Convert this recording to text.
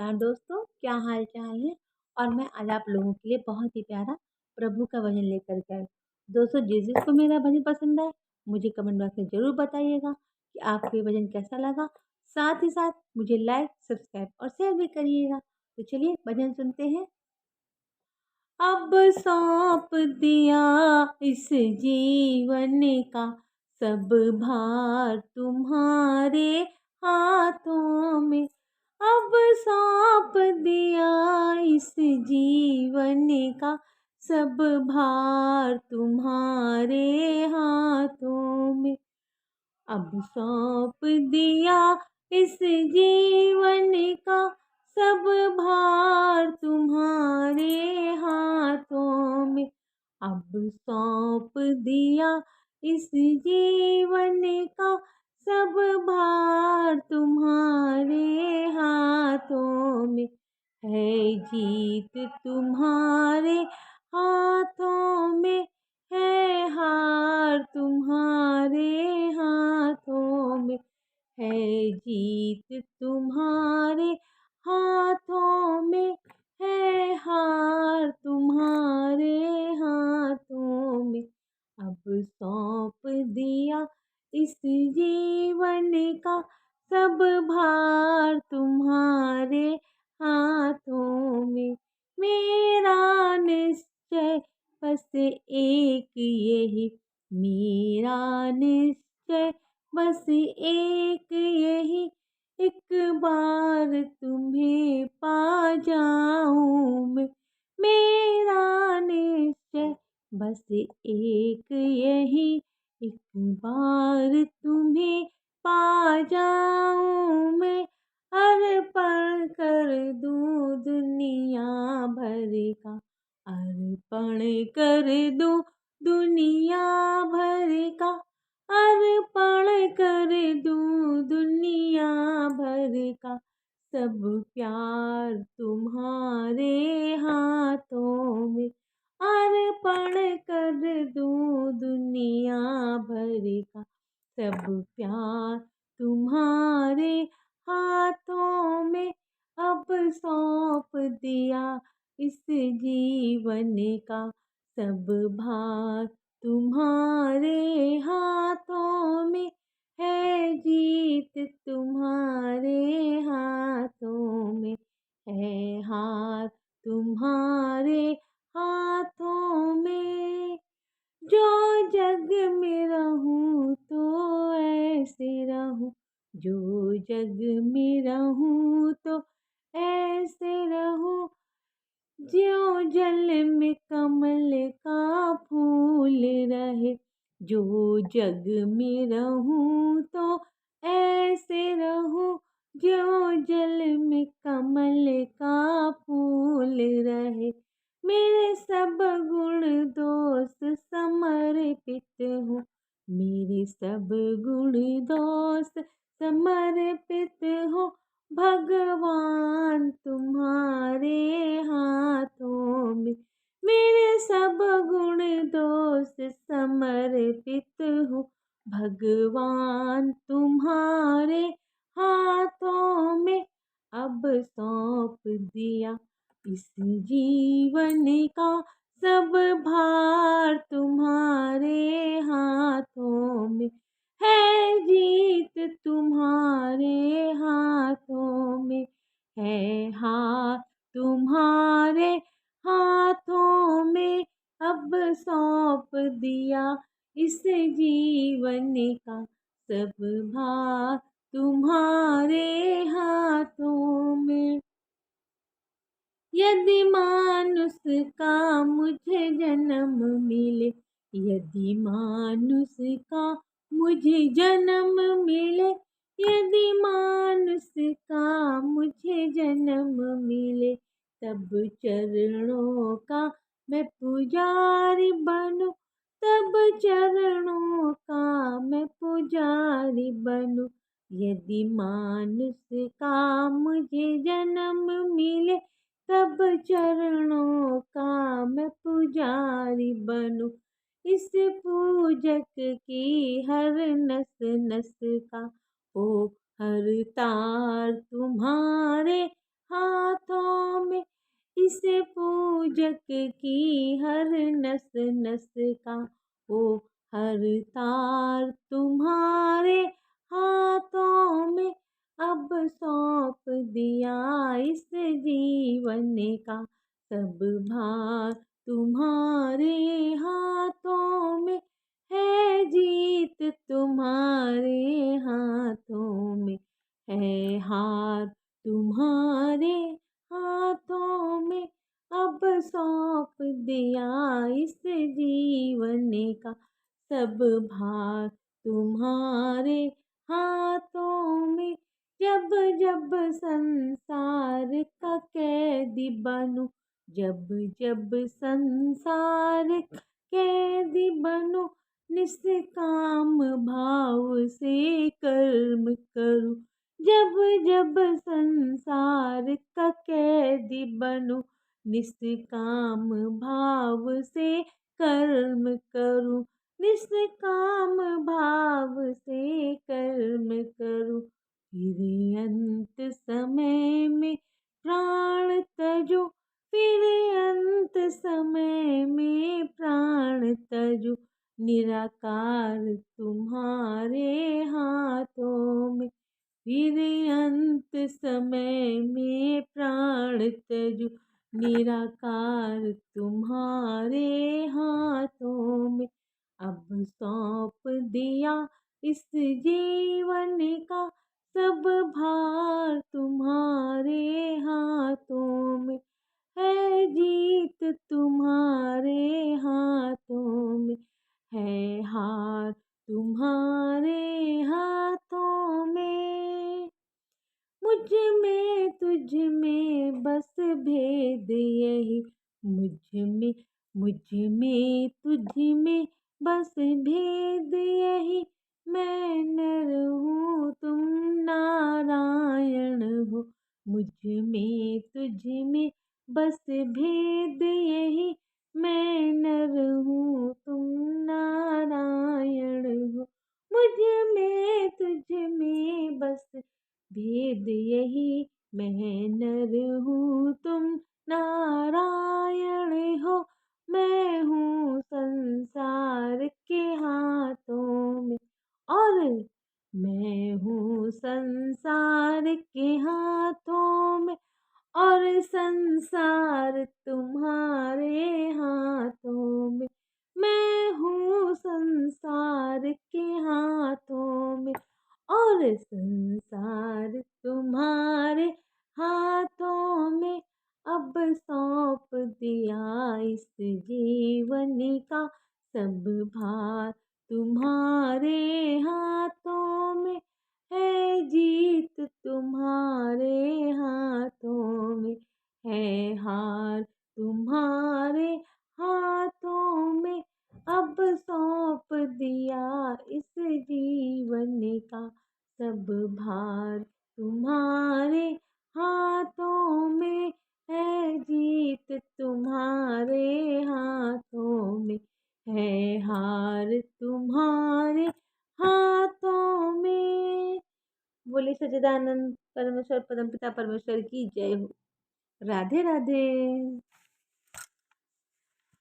नमस्कार दोस्तों, क्या हाल चाल है। और मैं आज आप लोगों के लिए बहुत ही प्यारा प्रभु का भजन लेकर के आई। दोस्तों, जिस जिसको मेरा भजन पसंद आए मुझे कमेंट बॉक्स में ज़रूर बताइएगा कि आपको ये भजन कैसा लगा। साथ ही साथ मुझे लाइक, सब्सक्राइब और शेयर भी करिएगा। तो चलिए भजन सुनते हैं। अब सौंप दिया इस जीवन का सब भार तुम्हारे हाथों में। अब सौंप दिया इस जीवन का सब भार तुम्हारे हाथों में। अब सौंप दिया इस जीवन का सब भार तुम्हारे हाथों में। अब सौंप दिया इस जीवन का सब भार तुम्हारे हाथों में। है जीत तुम्हारे हाथों में, है हार तुम्हारे हाथों में। है जीत तुम्हारे हाथों में, है हार तुम्हारे हाथों में। अब सौंप दिया इस जीवन का सब भार तुम्हारे हाथों में। मेरा निश्चय बस एक यही, मेरा निश्चय बस एक यही, एक बार तुम्हें पा जाऊं मैं। मेरा निश्चय बस एक यही, एक बार तुम्हें पा जाऊं मैं। अर्पण कर दूं दुनिया भर का, अर्पण कर दूं दुनिया भर का, अर्पण कर दूं दुनिया भर का। सब प्यार तुम्हारे हाथों में, अर्पण कर दूं दुनिया भर का। सब प्यार तुम्हारे हाथों में। अब सौंप दिया इस जीवन का सब भार तुम्हारे हाथों में। है जीत तुम्हारे हाथों में, है हार तुम्हारे हाथों में। जो जग में रहूं तो ऐसे रहूं, जो जग में रहूं तो ऐसे रहूं। ज्यों जल में कमल का फूल रहे, जो जग में रहूं तो ऐसे रहूं। ज्यों जल में कमल का फूल रहे। मेरे सब गुण दोष समर्पित हो, मेरे सब गुण दोष समर्पित हो। भगवान तुम्हारे हाथों में। मेरे सब गुण दोष समर्पित हो, भगवान तुम्हारे हाथों में। अब सौंप दिया इस जीवन का सब भार तुम्हारे हाथों में। है जीत तुम्हारे हाथों में, है हार तुम्हारे हाथों में। अब सौंप दिया इस जीवन का सब भार तुम्हारे हाथों में। यदि मानुष का मुझे जन्म मिले, यदि मानुष का मुझे जन्म मिले, यदि मानुष का मुझे जन्म मिले। तब चरणों का मैं पुजारी बनूं, तब चरणों का मैं पुजारी बनूं। यदि मानुष का मुझे जन्म मिले, तब चरणों का मैं पुजारी बनूं। इस पूजक की हर नस नस का हो, हर तार तुम्हारे हाथ पूजक की हर नस नस का ओ हर तार तुम्हारे हाथों में अब सौंप दिया इस जीवन का सब भार तुम्हारे हाथों में है जीत तुम्हारे हाथों में है हार तुम्हारे हाथों में अब सौंप दिया इस जीवन का सब भार तुम्हारे हाथों में जब जब संसार का कैदी बनूं जब जब संसार का कैदी बनूं निष्काम भाव से कर्म करूं जब जब संसार का कैदी बनूं निष्काम भाव से कर्म करूं निष्काम भाव से कर्म करूं फिर अंत समय में प्राण तजो फिर अंत समय में प्राण तजो निराकार तुम्हारे हाथों में फिर अंत समय में प्राण तजो निराकार तुम्हारे हाथों में अब सौंप दिया इस जीवन का सब भार तुम्हारे हाथों में है जीत तुम्हारे हाथों में है हार तुम्हारे हाथों में मुझ में तुझ में बस भेद यही मुझ में तुझ में बस भेद यही मैं नर हूँ तुम नारायण हो मुझ में तुझ में बस भेद यही मैं नर हूँ तुम नारायण हो मुझ में तुझ में बस भेद यही मैं नर हूँ तुम नारायण हो मैं हूँ संसार के हाथों में और मैं हूँ संसार के हाथों में और संसार तुम्हारे हाथों में मैं हूँ संसार के हाथों में और संसार तुम्हारे हाथों में अब सौंप दिया इस जीवन का सब भार तुम्हारे हाथों में है जीत तुम्हारे हाथों में है हार तुम्हारे हाथों में अब सौंप दिया इस जीवन का सब भार तुम्हारे हाथों में है जीत तुम्हारे हाथों में है हार तुम्हारे हाथों में। बोले सच्चिदानंद परमेश्वर परमपिता परमेश्वर की जय हो। राधे राधे।